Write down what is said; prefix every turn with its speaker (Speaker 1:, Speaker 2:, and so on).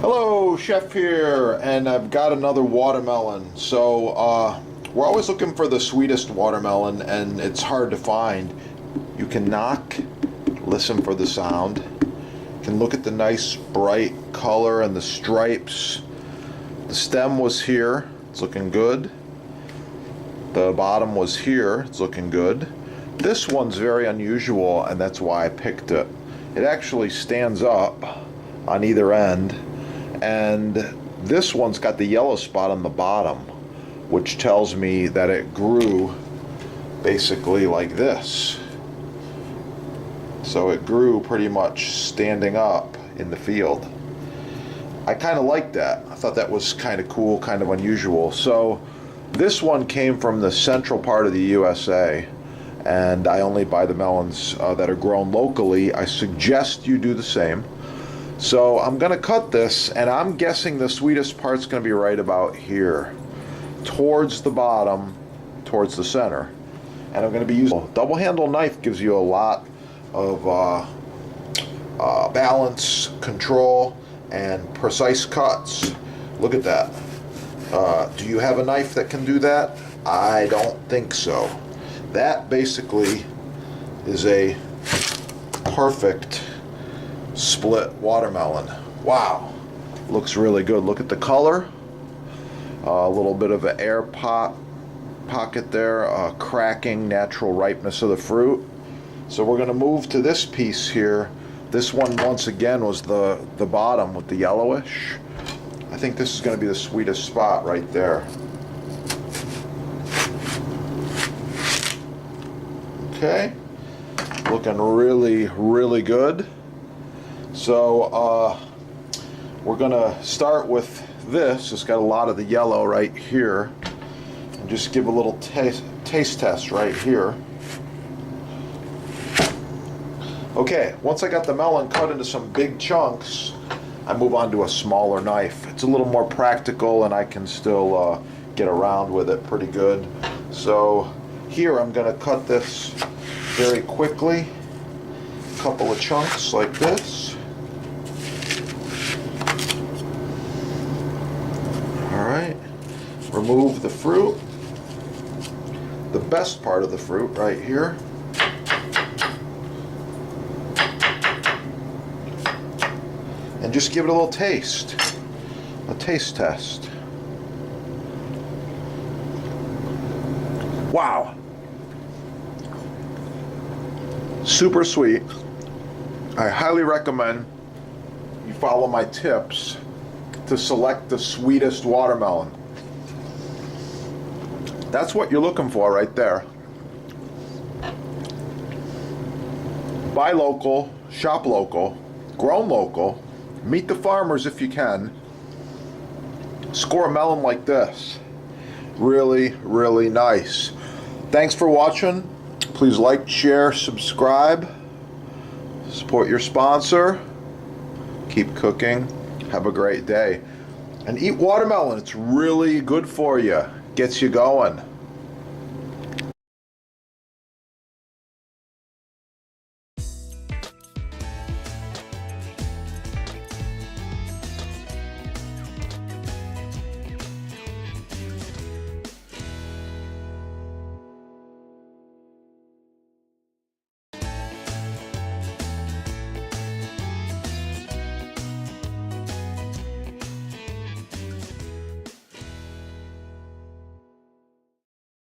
Speaker 1: Hello, Chef here, and I've got another watermelon. So we're always looking for the sweetest watermelon, and it's hard to find. You can knock, listen for the sound. You can look at the nice bright color and the stripes. The stem was here, it's looking good. The bottom was here, it's looking good. This one's very unusual, and that's why I picked it. It actually stands up on either end. And this one's got the yellow spot on the bottom, which tells me that it grew basically like this. So it grew pretty much standing up in the field. I kind of like that. I thought that was kind of cool, kind of unusual. So this one came from the central part of the USA, and I only buy the melons that are grown locally. I suggest you do the same. So I'm going to cut this, and I'm guessing the sweetest part's going to be right about here, towards the bottom, towards the center. And I'm going to be using a double handle knife. Gives you a lot of balance, control, and precise cuts. Look at that. Do you have a knife that can do that? I don't think so. That basically is a perfect split watermelon. Wow, looks really good. Look at the color. A little bit of an air pocket there, cracking, natural ripeness of the fruit. So we're going to move to this piece here. This one, once again, was the bottom with the yellowish. I think this is going to be the sweetest spot right there. Okay, looking really, really good. So we're going to start with this. It's got a lot of the yellow right here. And just give a little taste test right here. Okay, once I got the melon cut into some big chunks, I move on to a smaller knife. It's a little more practical, and I can still get around with it pretty good. So here I'm going to cut this very quickly. A couple of chunks like this. Alright, remove the fruit, the best part of the fruit right here. And just give it a little taste, a taste test. Wow, super sweet. I highly recommend you follow my tips to select the sweetest watermelon. That's what you're looking for right there. Buy local, shop local, grown local, meet the farmers if you can. Score a melon like this. Really, really nice. Thanks for watching. Please like, share, subscribe. Support your sponsor. Keep cooking. Have a great day. And eat watermelon. It's really good for you. Gets you going.